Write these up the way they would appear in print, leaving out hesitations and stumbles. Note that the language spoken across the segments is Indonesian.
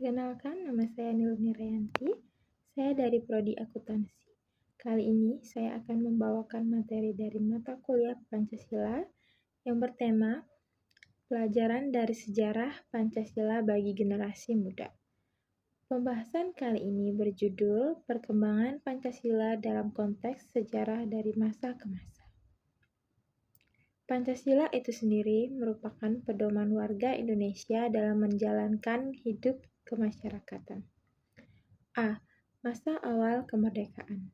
Perkenalkan, nama saya Niluni Rayanti. Saya dari Prodi Akuntansi. Kali ini saya akan membawakan materi dari mata kuliah Pancasila yang bertema Pelajaran dari Sejarah Pancasila bagi Generasi Muda. Pembahasan kali ini berjudul Perkembangan Pancasila dalam konteks sejarah dari masa ke masa. Pancasila itu sendiri merupakan pedoman warga Indonesia dalam menjalankan hidup kemasyarakatan. A. Masa awal kemerdekaan.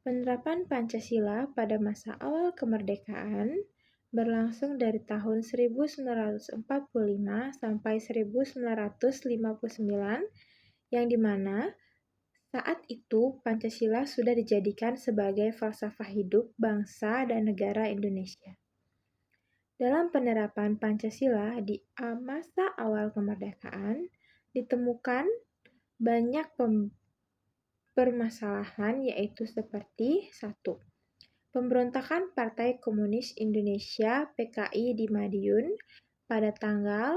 Penerapan Pancasila pada masa awal kemerdekaan berlangsung dari tahun 1945 sampai 1959, yang dimana saat itu Pancasila sudah dijadikan sebagai falsafah hidup bangsa dan negara Indonesia. Dalam penerapan Pancasila di masa awal kemerdekaan, ditemukan banyak permasalahan, yaitu seperti 1. Pemberontakan Partai Komunis Indonesia (PKI) di Madiun pada tanggal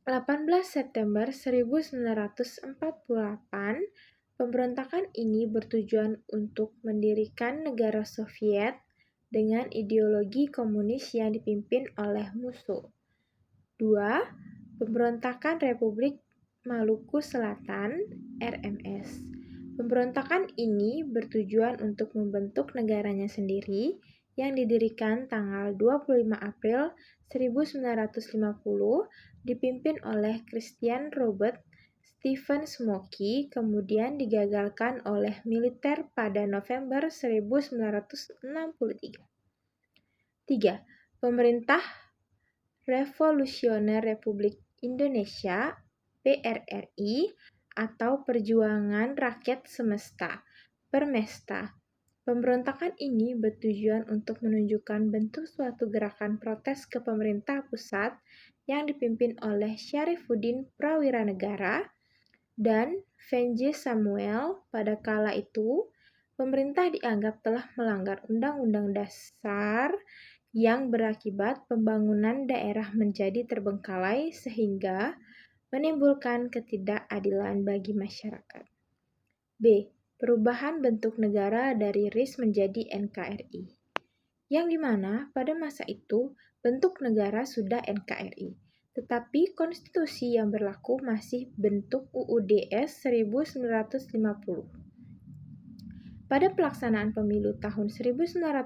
18 September 1948. Pemberontakan ini bertujuan untuk mendirikan negara Soviet dengan ideologi komunis yang dipimpin oleh musuh. 2. Pemberontakan Republik Maluku Selatan (RMS). Pemberontakan ini bertujuan untuk membentuk negaranya sendiri yang didirikan tanggal 25 April 1950, dipimpin oleh Christian Robert Stephen Smoky, kemudian digagalkan oleh militer pada November 1963. 3. Pemerintah Revolusioner Republik Indonesia (PRRI) atau Perjuangan Rakyat Semesta (Permesta). Pemberontakan ini bertujuan untuk menunjukkan bentuk suatu gerakan protes ke pemerintah pusat yang dipimpin oleh Syarifuddin Prawiranegara dan Venje Samuel. Pada kala itu, pemerintah dianggap telah melanggar Undang-Undang Dasar yang berakibat pembangunan daerah menjadi terbengkalai sehingga menimbulkan ketidakadilan bagi masyarakat. B. Perubahan bentuk negara dari RIS menjadi NKRI, yang dimana pada masa itu bentuk negara sudah NKRI, tetapi konstitusi yang berlaku masih bentuk UUDS 1950. Pada pelaksanaan pemilu tahun 1955,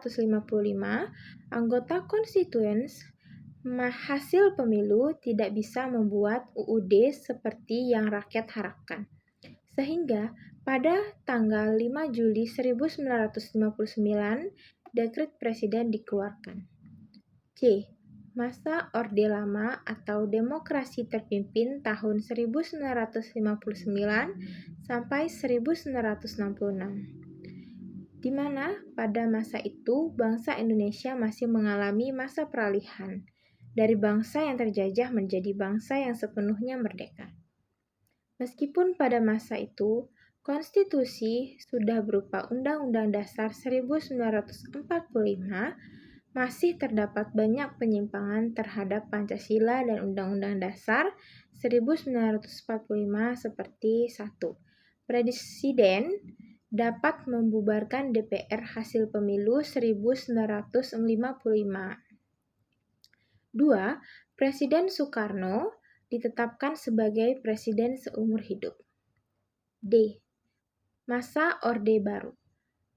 anggota konstituen hasil pemilu tidak bisa membuat UUD seperti yang rakyat harapkan. Sehingga pada tanggal 5 Juli 1959, dekret presiden dikeluarkan. C. Masa Orde Lama atau demokrasi terpimpin tahun 1959 sampai 1966. Di mana pada masa itu bangsa Indonesia masih mengalami masa peralihan dari bangsa yang terjajah menjadi bangsa yang sepenuhnya merdeka. Meskipun pada masa itu konstitusi sudah berupa Undang-Undang Dasar 1945, masih terdapat banyak penyimpangan terhadap Pancasila dan Undang-Undang Dasar 1945 seperti 1. Presiden dapat membubarkan DPR hasil pemilu 1955. 2. Presiden Soekarno ditetapkan sebagai presiden seumur hidup. D. Masa Orde Baru.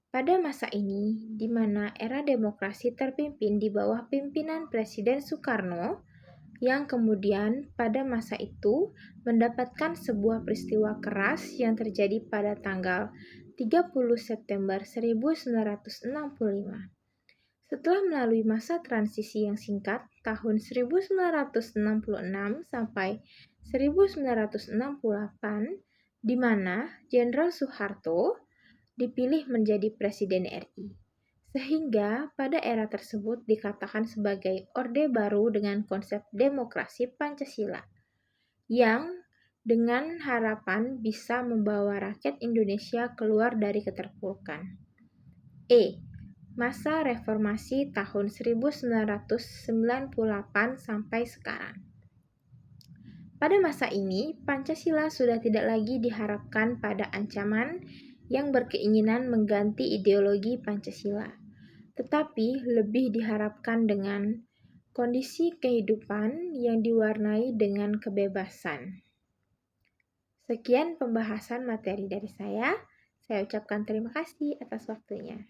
Pada masa ini, di mana era demokrasi terpimpin di bawah pimpinan Presiden Soekarno, yang kemudian pada masa itu mendapatkan sebuah peristiwa keras yang terjadi pada tanggal 30 September 1965. Setelah melalui masa transisi yang singkat tahun 1966 sampai 1968, di mana Jenderal Soeharto dipilih menjadi Presiden RI. Sehingga pada era tersebut dikatakan sebagai Orde Baru dengan konsep demokrasi Pancasila, yang dengan harapan bisa membawa rakyat Indonesia keluar dari keterpurukan. E. Masa reformasi tahun 1998 sampai sekarang. Pada masa ini, Pancasila sudah tidak lagi diharapkan pada ancaman yang berkeinginan mengganti ideologi Pancasila, tetapi lebih diharapkan dengan kondisi kehidupan yang diwarnai dengan kebebasan. Sekian pembahasan materi dari saya. Saya ucapkan terima kasih atas waktunya.